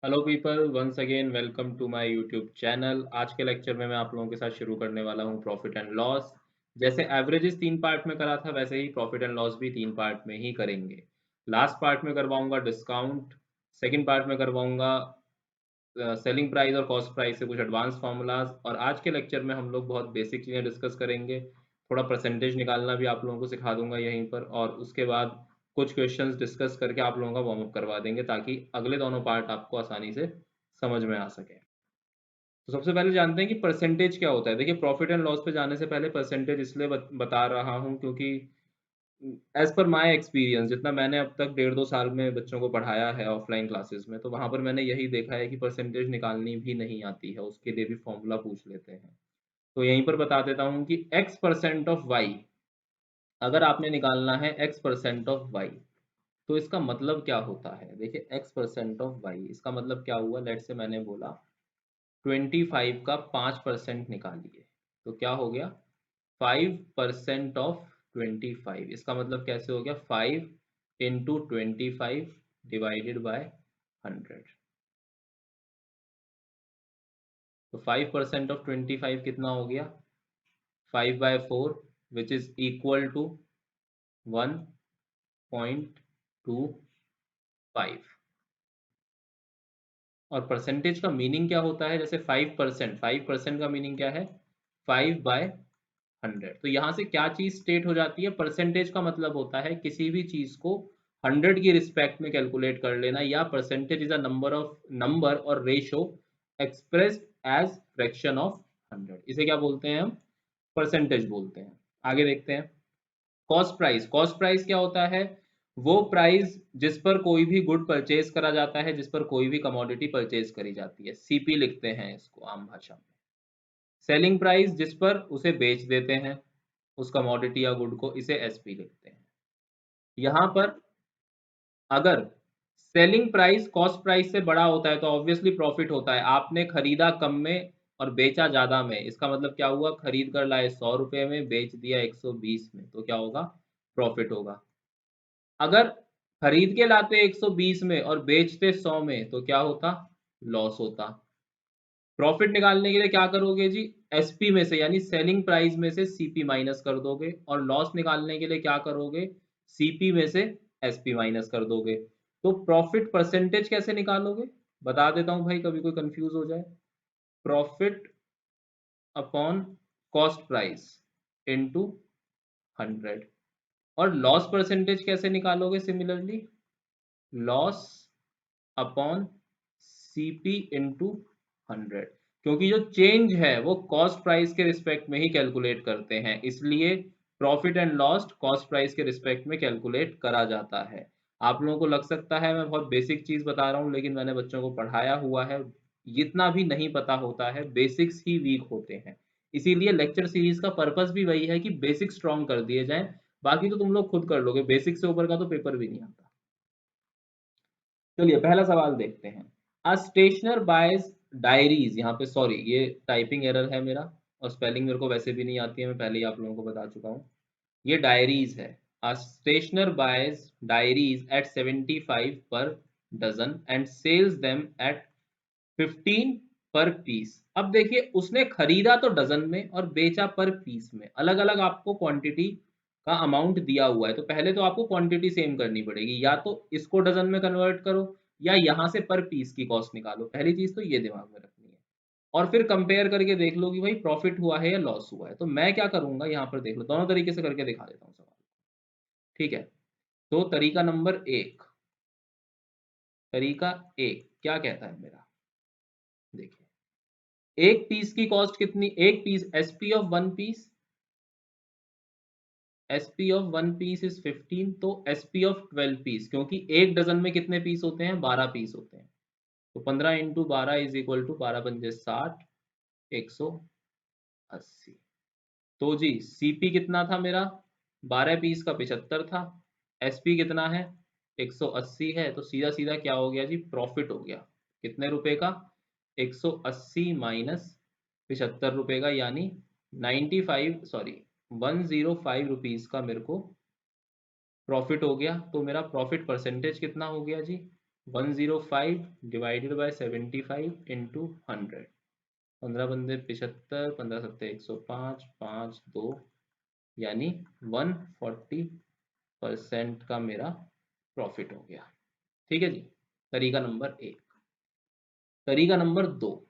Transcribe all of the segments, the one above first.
Hello people, once again welcome to my YouTube channel. आज के lecture में मैं आप लोगों के साथ शुरू करने वाला हूं प्रॉफिट एंड लॉस। जैसे एवरेजेस 3 पार्ट में करा था वैसे ही प्रॉफिट एंड लॉस भी 3 पार्ट में ही करेंगे। लास्ट पार्ट में करवाऊंगा डिस्काउंट, सेकंड पार्ट में करवाऊंगा सेलिंग प्राइस और कॉस्ट प्राइस से कुछ एडवांस फार्मूलाज, और आज के लेक्चर में हम लोग बहुत बेसिक चीज़ें डिस्कस करेंगे। थोड़ा परसेंटेज निकालना भी आप लोगों को सिखा दूंगा यहीं पर, और उसके बाद कुछ क्वेश्चंस डिस्कस करके आप लोगों का वार्म अप करवा देंगे ताकि अगले दोनों पार्ट आपको आसानी से समझ में आ सके। तो सबसे पहले जानते हैं कि परसेंटेज क्या होता है। देखिए, प्रॉफिट एंड लॉस पे जाने से पहले परसेंटेज इसलिए बता रहा हूँ क्योंकि एज पर माय एक्सपीरियंस, जितना मैंने अब तक 1.5-2 साल में बच्चों को पढ़ाया है ऑफलाइन क्लासेस में, तो वहाँ पर मैंने यही देखा है कि परसेंटेज निकालनी भी नहीं आती है, उसके लिए भी फॉर्मूला पूछ लेते हैं। तो यहीं पर बता देता हूँ कि एक्स परसेंट ऑफ वाई, अगर आपने निकालना है एक्स परसेंट ऑफ वाई, तो इसका मतलब क्या होता है। देखिए, एक्स परसेंट ऑफ वाई इसका मतलब क्या हुआ। लेट से मैंने बोला 25 का 5% निकालिए, तो क्या हो गया 5% ऑफ 25। इसका मतलब कैसे हो गया 5 into 25 डिवाइडेड बाय 100। तो 5% ऑफ 25 कितना हो गया 5/4, विच इज इक्वल टू 1.25। और परसेंटेज का मीनिंग क्या होता है। जैसे 5% का मीनिंग क्या है 5/100। तो यहाँ से क्या चीज स्टेट हो जाती है। परसेंटेज का मतलब होता है किसी भी चीज को 100 की रिस्पेक्ट में कैलकुलेट कर लेना, या परसेंटेज इज अ नंबर और ratio expressed as fraction of 100। इसे क्या बोलते हैं हम, परसेंटेज बोलते हैं। आगे देखते हैं कॉस्ट प्राइस। कॉस्ट प्राइस क्या होता है, वो प्राइस जिस पर कोई भी गुड परचेज करा जाता है, जिस पर कोई भी कमोडिटी परचेज करी जाती है, सीपी लिखते हैं इसको आम भाषा में। सेलिंग प्राइस जिस पर उसे बेच देते हैं उस कमोडिटी या गुड को, इसे एसपी लिखते हैं। यहां पर अगर सेलिंग प्राइस कॉस्ट प्राइस से बड़ा होता है तो ऑब्वियसली प्रॉफिट होता है। आपने खरीदा कम में और बेचा ज्यादा में, इसका मतलब क्या हुआ, खरीद कर लाए 100 रुपए में, बेच दिया 120 में, तो क्या होगा, प्रॉफिट होगा। अगर खरीद के लाते 120 में और बेचते 100 में, तो क्या होता, लॉस होता। प्रॉफिट निकालने के लिए क्या करोगे जी, एसपी में से यानी सेलिंग प्राइस में से सीपी माइनस कर दोगे, और लॉस निकालने के लिए क्या करोगे, सीपी में से एसपी माइनस कर दोगे। तो प्रॉफिट परसेंटेज कैसे निकालोगे, बता देता हूं भाई, कभी कोई कंफ्यूज हो जाए। Profit upon cost price into 100। और लॉस परसेंटेज कैसे निकालोगे, similarly loss upon CP into 100। क्योंकि जो चेंज है वो कॉस्ट प्राइस के रिस्पेक्ट में ही कैलकुलेट करते हैं, इसलिए profit and loss cost price के रिस्पेक्ट में कैलकुलेट करा जाता है। आप लोगों को लग सकता है मैं बहुत बेसिक चीज बता रहा हूँ, लेकिन मैंने बच्चों को पढ़ाया हुआ है, इतना भी नहीं पता होता है, बेसिक्स ही वीक होते हैं। इसीलिए लेक्चर सीरीज का पर्पस भी वही है कि बेसिक स्ट्रॉन्ग कर दिए जाएं। बाकी तो तुम लोग खुद कर लोगे, बेसिक से ऊपर का तो पेपर भी नहीं आता। चलिए पहला सवाल देखते हैं। अ स्टेशनर बायज डायरीज, यहाँ पे सॉरी ये टाइपिंग एरर है मेरा, और स्पेलिंग मेरे को वैसे भी नहीं आती है, मैं पहले ही आप लोगों को बता चुका हूँ। ये डायरीज है। A stationer buys diaries at 75 per dozen and sells them at 15 per piece. अब देखिए, उसने खरीदा तो डजन में और बेचा पर पीस में, अलग अलग आपको क्वांटिटी का अमाउंट दिया हुआ है। तो पहले तो आपको क्वांटिटी सेम करनी पड़ेगी, या तो इसको डजन में कन्वर्ट करो या यहाँ से पर पीस की कॉस्ट निकालो। पहली चीज तो ये दिमाग में रखनी है, और फिर कंपेयर करके देख लो कि भाई प्रॉफिट हुआ है या लॉस हुआ है। तो मैं क्या करूंगा, यहाँ पर देख लो, दोनों तरीके से करके दिखा देता हूँ सवाल। ठीक है, तो तरीका नंबर एक, तरीका एक क्या कहता है मेरा, देखिए एक पीस की कॉस्ट कितनी, एक piece SP of one piece, SP of one piece is 15, तो एसपी ऑफ 12 पीस, क्योंकि एक डजन में कितने पीस होते हैं, 12 पीस होते हैं। तो 15 × 12 इज इक्वल टू 12×5 = 60, 180। तो जी सीपी कितना था मेरा, 12 पीस का 75 था, एसपी कितना है 180 है, तो सीधा सीधा क्या हो गया जी, प्रॉफिट हो गया। कितने रुपए का, 180 माइनस 75 रुपए का, यानी 105 रुपीज का मेरे को प्रॉफिट हो गया। तो मेरा प्रॉफिट परसेंटेज कितना हो गया जी, 105 डिवाइडेड बाय 75 इंटू 100। 15 75, 15 105, 5 2, यानी 140% का मेरा प्रॉफिट हो गया। ठीक है जी, तरीका नंबर 1। तरीका नंबर 2,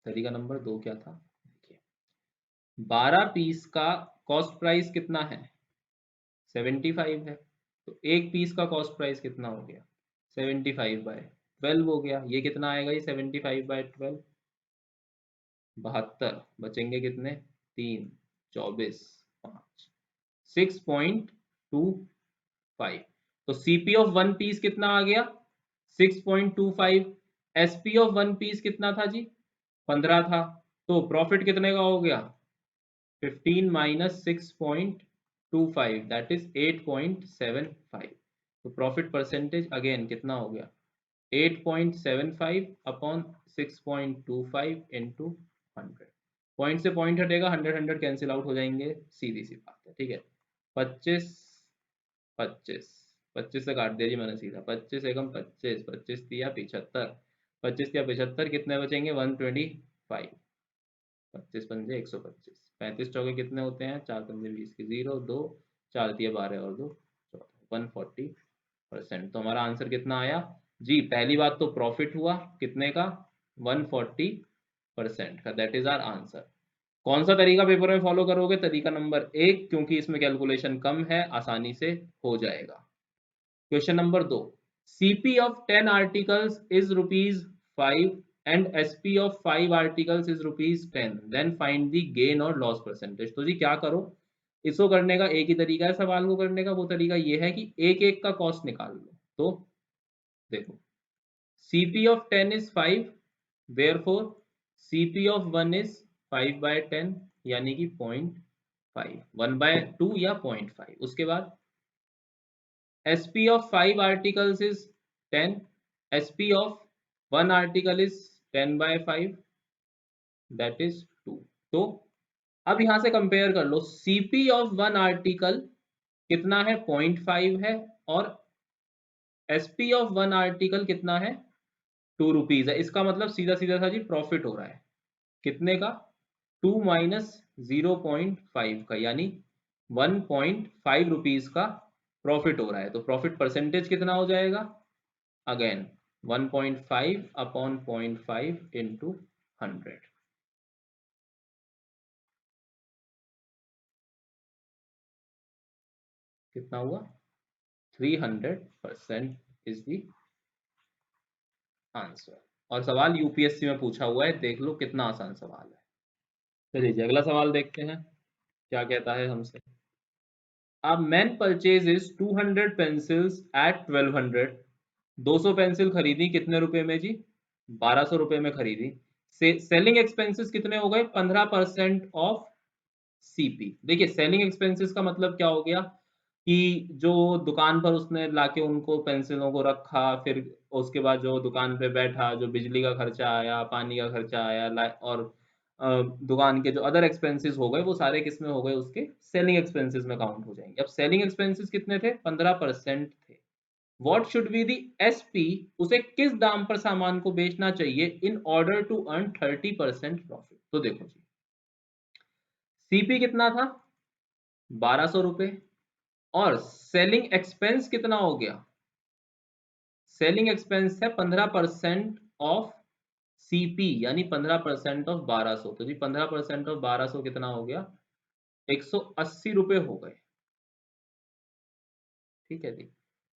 तरीका नंबर 2 क्या था? देखिए, 12 पीस का कॉस्ट प्राइस कितना है? 75 है। तो एक पीस का कॉस्ट प्राइस कितना हो गया? 75/12 हो गया। ये कितना आएगा? ये 75/12, 72। बचेंगे कितने? 3, 24, 5, 6.25। तो सीपी ऑफ वन पीस कितना आ गया? 6.25। एसपी ऑफ वन पीस कितना था जी? 15 था। तो प्रॉफिट कितने का हो गया? 15 माइनस 6.25, दैट इज 8.75। तो प्रॉफिट परसेंटेज अगेन कितना हो गया? 8.75 अपॉन 6.25 इंटू 100। पॉइंट से पॉइंट हटेगा, 100 कैंसिल आउट हो जाएंगे, सीधी सी बात है। ठीक है, 25 25 25 से काट दिया जी मैंने सीधा। 25 एकम 25, 25 दिया 75, 25 दिया 75, कितने बचेंगे? 125। 25 पंजे 125, 35 चौके कितने होते हैं? 4 पंजे 20 की, 0 2 4 दिए 12 और 2 14, 140%। तो हमारा आंसर कितना आया जी? पहली बात तो प्रॉफिट हुआ कितने का? 140% का, दैट इज आर आंसर। कौन सा तरीका पेपर में फॉलो करोगे? तरीका नंबर 1, क्योंकि इसमें कैलकुलेशन कम है, आसानी से हो जाएगा। Question number 2, CP of 10 articles is ₹5 and SP of 5 articles is ₹10, then find the gain or loss percentage। तो जी क्या करो, इसको करने का एक ही तरीका है सवाल को करने का। वो तरीका ये है कि एक एक का कॉस्ट निकाल लो। तो देखो, CP of 10 is 5, therefore CP of 1 is 5/10, यानी कि 0.5, 1/2 या 0.5। उसके बाद SP of 5 articles is 10, SP of 1 article is 10/5, that is 2। तो अब यहां से कंपेयर कर लो, CP of 1 article कितना है? 0.5 है, और SP of 1 article कितना है? 2 रुपीज है। इसका मतलब सीधा सीधा था जी, प्रॉफिट हो रहा है कितने का? 2 माइनस 0.5 का, यानी 1.5 रुपीज का प्रॉफिट हो रहा है। तो प्रॉफिट परसेंटेज कितना हो जाएगा? Again 1.5 upon 0.5 into 100। कितना हुआ? 300% इज द आंसर। और सवाल यूपीएससी में पूछा हुआ है, देख लो कितना आसान सवाल है। चलिए जी, अगला सवाल देखते हैं क्या कहता है हमसे। अब man purchases 200 pencils at 1200। 200 pencil खरीदी कितने रुपए में जी? 1200 रुपए में खरीदी। सेलिंग एक्सपेंसेस कितने हो गए? 15% ऑफ सीपी। देखिए, सेलिंग एक्सपेंसेस का मतलब क्या हो गया कि जो दुकान पर उसने लाके उनको पेंसिलों को रखा, फिर उसके बाद जो दुकान पे बैठा, जो बिजली का खर्चा आया, पानी का खर्चा आया, और दुकान के जो अदर एक्सपेंसेस हो गए, वो सारे किस में हो गए? उसके सेलिंग एक्सपेंसेस में काउंट हो जाएंगे। अब सेलिंग एक्सपेंसेस कितने थे? 15% थे। What should be the SP? उसे किस दाम पर सामान को बेचना चाहिए in order to earn 30% profit? तो देखो जी, सीपी कितना था? 1200 रुपए, और सेलिंग एक्सपेंस कितना हो गया? सेलिंग एक्सपेंस है 15% ऑफ सीपी, यानी 15% ऑफ 1200। तो जी 15% ऑफ 1200 कितना हो गया? 180 रुपए हो गए। ठीक है जी।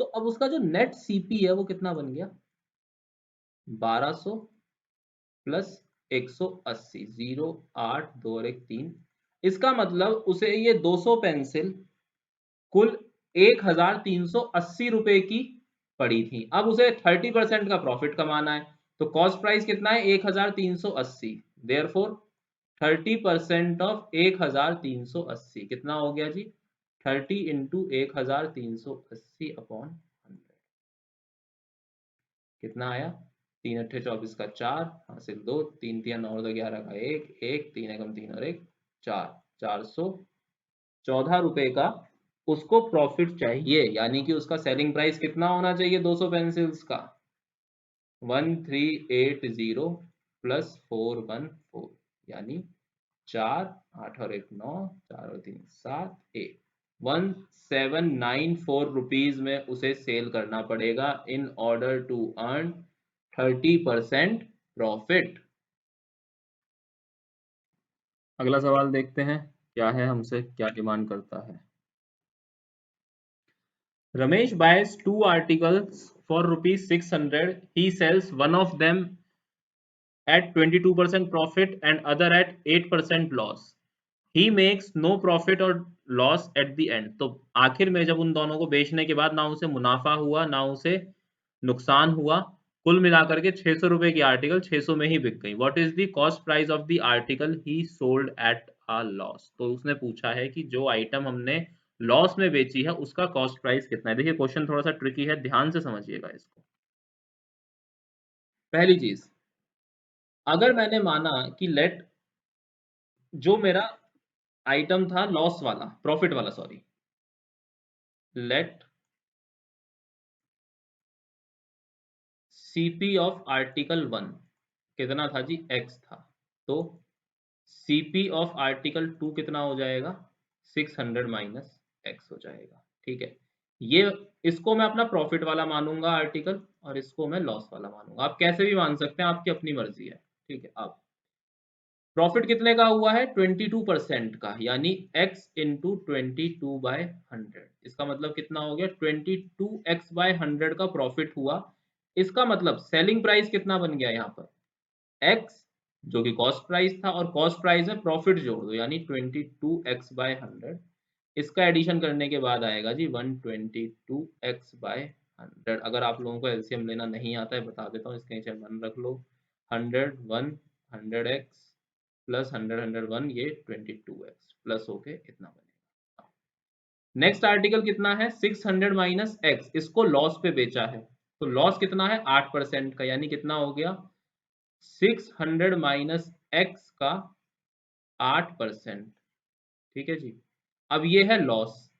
तो अब उसका जो नेट सीपी है वो कितना बन गया? 1200 प्लस 180, 0 8 2 और 1 3। इसका मतलब उसे ये 200 पेंसिल कुल 1380 रुपए की पड़ी थी। अब उसे 30% का प्रॉफिट कमाना है। तो कॉस्ट प्राइस कितना है? 1380। देयरफॉर 30% ऑफ 1380 कितना हो गया जी? 30 इंटू 1380 अपॉन 100 कितना आया? 3 अट्ठे 24 का 4, हासिल 2, 3 तिया 9 और 11 का 1, 1 3 एकम 3 और 1 4, 414 रुपए का उसको प्रॉफिट चाहिए, यानी कि उसका सेलिंग प्राइस कितना होना चाहिए 200 पेंसिल्स का 1380 प्लस 414, यानी 4 8 और 1 9, 4 और 3 7 1794 रुपीज में उसे सेल करना पड़ेगा in order to earn 30% profit. अगला सवाल देखते हैं क्या है, हमसे क्या डिमांड करता है। Ramesh buys two articles for rupees 600. He sells one of them at 22% profit and other at 8% loss. He makes no profit or loss at the end. तो आखिर में जब उन दोनों को बेचने के बाद ना उसे मुनाफा हुआ ना उसे नुकसान हुआ, कुल मिलाकर के 600 रुपए की आर्टिकल 600 में ही बिक गई। What is the cost price of the article he sold at a loss. तो उसने पूछा है कि जो आइटम हमने लॉस में बेची है उसका कॉस्ट प्राइस कितना है। देखिए क्वेश्चन थोड़ा सा ट्रिकी है, ध्यान से समझिएगा इसको। पहली चीज, अगर मैंने माना कि लेट जो मेरा आइटम था लॉस वाला, प्रॉफिट वाला sorry, let CP of article 1 कितना था जी, एक्स था, तो सीपी ऑफ आर्टिकल 2 कितना हो जाएगा 600 माइनस एक्स हो जाएगा। ठीक है, ये इसको मैं अपना प्रॉफिट वाला मानूंगा आर्टिकल और इसको मैं लॉस वाला मानूंगा। आप कैसे भी मान सकते हैं, आपकी अपनी मर्जी है। ठीक है, अब प्रॉफिट कितने का हुआ है 22% का, यानी x इंटू 22/100। इसका मतलब कितना हो गया 22x/100 का प्रॉफिट हुआ। इसका मतलब सेलिंग प्राइस कितना बन गया यहाँ पर x, जो कि कॉस्ट प्राइस था, और कॉस्ट प्राइस में प्रॉफिट जोड़ दो यानी 22x/100। इसका एडिशन करने के बाद आएगा जी 122x/100। अगर आप लोगों को एलसीएम लेना नहीं आता है बता देता हूँ, इसके नीचे 1 रख लो, 100 1 100x प्लस 100 101, ये 22x प्लस होके इतना बनेगा। नेक्स्ट आर्टिकल कितना है 600 माइनस एक्स, इसको लॉस पे बेचा है, तो लॉस कितना है 8% का, यानी कितना हो गया 600 माइनस एक्स का 8%। ठीक है जी, अब ये है loss,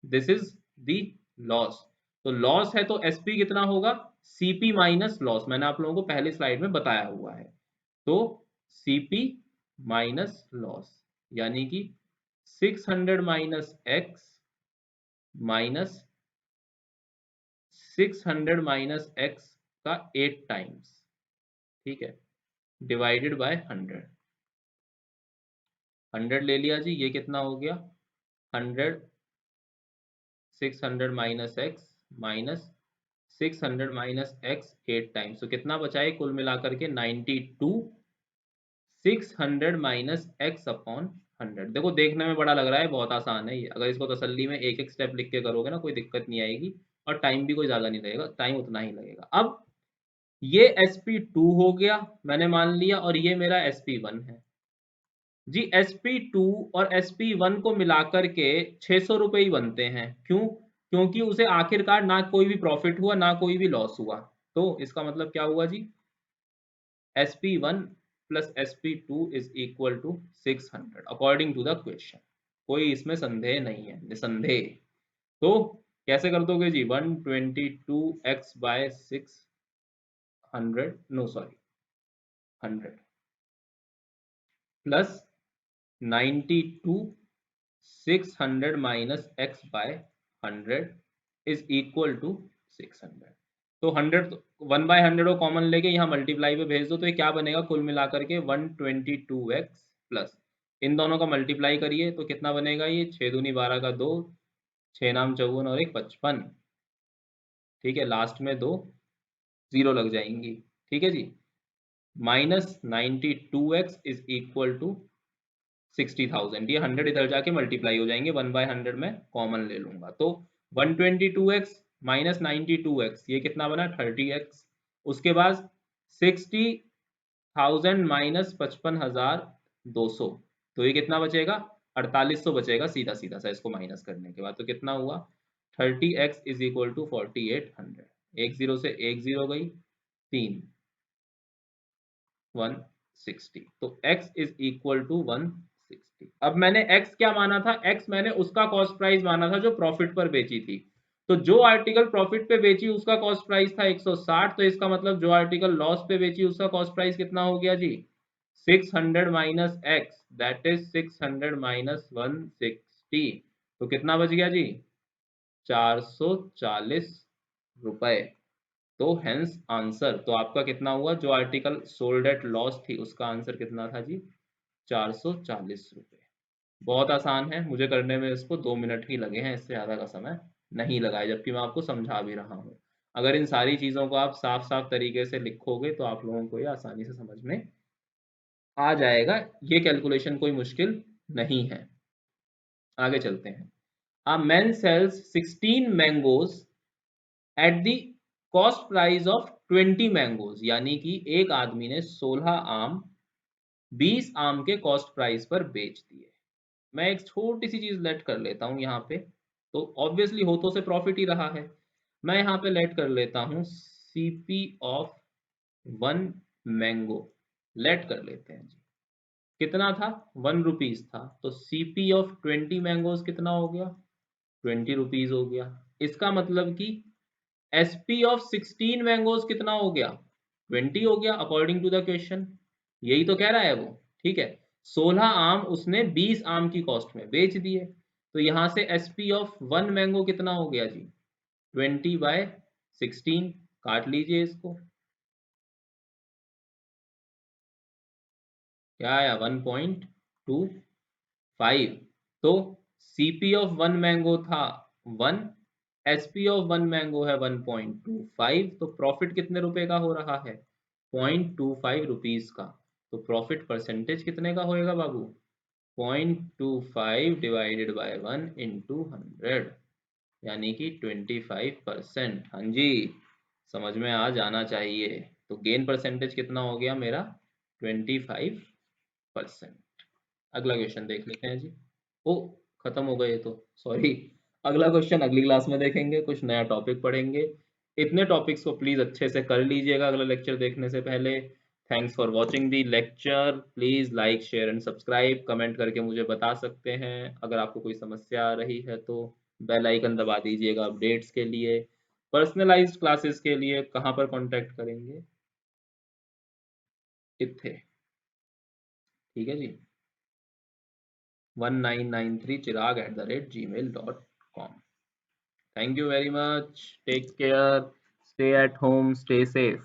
this is the loss. तो लॉस है तो एसपी कितना होगा सीपी माइनस लॉस, मैंने आप लोगों को पहले स्लाइड में बताया हुआ है। तो सीपी माइनस लॉस, यानी कि 600 minus x minus 600 minus x का 8 टाइम्स, ठीक है, डिवाइडेड बाय 100। 100 ले लिया जी, ये कितना हो गया 100 600 minus x minus 600 minus x 8 times, तो कितना बचा है कुल मिलाकर के 92 600 माइनस एक्स अपॉन 100। देखो देखने में बड़ा लग रहा है, बहुत आसान है ये, अगर इसको तसल्ली में एक एक स्टेप लिख के करोगे ना कोई दिक्कत नहीं आएगी, और टाइम भी कोई ज्यादा नहीं लगेगा, टाइम उतना ही लगेगा। अब ये sp2 हो गया मैंने मान लिया, और ये मेरा sp1 है जी। sp2 और sp1 को मिलाकर के 600 रुपए ही बनते हैं, क्यों, क्योंकि उसे आखिरकार ना कोई भी प्रॉफिट हुआ ना कोई भी लॉस हुआ। तो इसका मतलब क्या हुआ जी sp1 plus sp2 is equal to 600 according to the question. कोई इसमें संदेह नहीं है, निसंदेह। तो कैसे कर दोगे जी 122x by 600, no sorry 100 plus 92 600 minus x by 100 is equal to 600। तो 100 1/100 को कॉमन लेके यहाँ मल्टीप्लाई पे भेज दो, तो ये क्या बनेगा कुल मिलाकर के 122x प्लस इन दोनों का मल्टीप्लाई करिए तो कितना बनेगा, ये 6 दूनी 12 का 2, 6 नाम 54 और 1 55। ठीक है, लास्ट में दो जीरो लग जाएंगी। ठीक है जी, minus 92x is equal to 60,000। ये 100 इधर जाके मल्टीप्लाई हो जाएंगे, 1/100 में कॉमन ले लूंगा, तो 122x माइनस 92x ये कितना बना 30x। उसके बाद 60,000 माइनस 55,200, तो ये कितना बचेगा 4800 बचेगा सीधा सीधा सा इसको माइनस करने के बाद। तो कितना हुआ 30x इज इक्वल टू 4800। एक जीरो से एक जीरो गई, 3 160, तो x इज इक्वल टू 160। अब मैंने x क्या माना था, x मैंने उसका कॉस्ट प्राइस माना था जो प्रॉफिट पर बेची थी। तो जो आर्टिकल प्रॉफिट पे बेची उसका कॉस्ट प्राइस था 160, तो इसका मतलब जो आर्टिकल लॉस पे बेची उसका कॉस्ट प्राइस कितना हो गया जी, 600 minus x, that is 600 minus 160। तो कितना बच गया जी, 440 रुपए। तो हेंस आंसर, तो आपका कितना हुआ, जो आर्टिकल सोल्ड एट लॉस थी उसका आंसर कितना था जी, 440 रुपए। बहुत आसान है, मुझे करने में इसको 2 मिनट ही लगे हैं, इससे ज़्यादा का समय नहीं लगा है, जबकि मैं आपको समझा भी रहा हूँ। अगर इन सारी चीज़ों को आप साफ साफ तरीके से लिखोगे तो आप लोगों को ये आसानी से समझ में आ जाएगा। ये कैलकुलेशन कोई मुश्किल नहीं है। आगे चलते हैं। A man sells 16 mangoes at the cost price of 20 mangoes, यानी कि एक आदमी ने 16 आम 20 आम के कॉस्ट प्राइस पर बेच दिए। मैं एक छोटी सी चीज लेट कर लेता हूँ यहाँ पे, तो ऑब्वियसली हो तो से प्रॉफिट ही रहा है। मैं यहाँ पे लेट कर लेता हूँ सीपी ऑफ 1 मैंगो, लेट कर लेते हैं जी। कितना था, 1 रुपीज था, तो सीपी ऑफ 20 मैंगोज कितना हो गया, 20 रुपीज हो गया। इसका मतलब कि एसपी ऑफ 16 मैंगोज कितना हो गया, 20 हो गया अकॉर्डिंग टू द क्वेश्चन। यही तो कह रहा है वो, ठीक है। 16 आम उसने 20 आम की कॉस्ट में बेच दिए, तो यहां से एसपी ऑफ 1 मैंगो कितना हो गया जी, 20/16। काट लीजिए इसको, क्या आया, 1.25। तो सीपी ऑफ 1 मैंगो था 1, एसपी ऑफ 1 मैंगो है 1.25, तो प्रॉफिट कितने रुपए का हो रहा है, 0.25 रुपीज का। तो प्रॉफिट परसेंटेज कितने का होएगा बाबू, 0.25 डिवाइडेड बाय 1 × 100, यानी कि 25%। हाँ जी, समझ में आ जाना चाहिए। तो गेन परसेंटेज कितना हो गया मेरा, 25%। अगला क्वेश्चन देख लेते हैं जी। ओ, खत्म हो गए तो, सॉरी। अगला क्वेश्चन अगली क्लास में देखेंगे, कुछ नया टॉपिक पढ़ेंगे। इतने टॉपिक्स को प्लीज अच्छे से कर लीजिएगा अगला लेक्चर देखने से पहले। Thanks for watching the lecture. Please like share and subscribe, comment करके मुझे बता सकते हैं अगर आपको कोई समस्या आ रही है तो। बेल आइकन दबा दीजिएगा अपडेट्स के लिए। पर्सनलाइज्ड क्लासेस के लिए कहाँ पर कांटेक्ट करेंगे, इत्थे, ठीक है जी, 1993chirag@gmail.com। Thank you very much. Take care. Stay at home. Stay safe.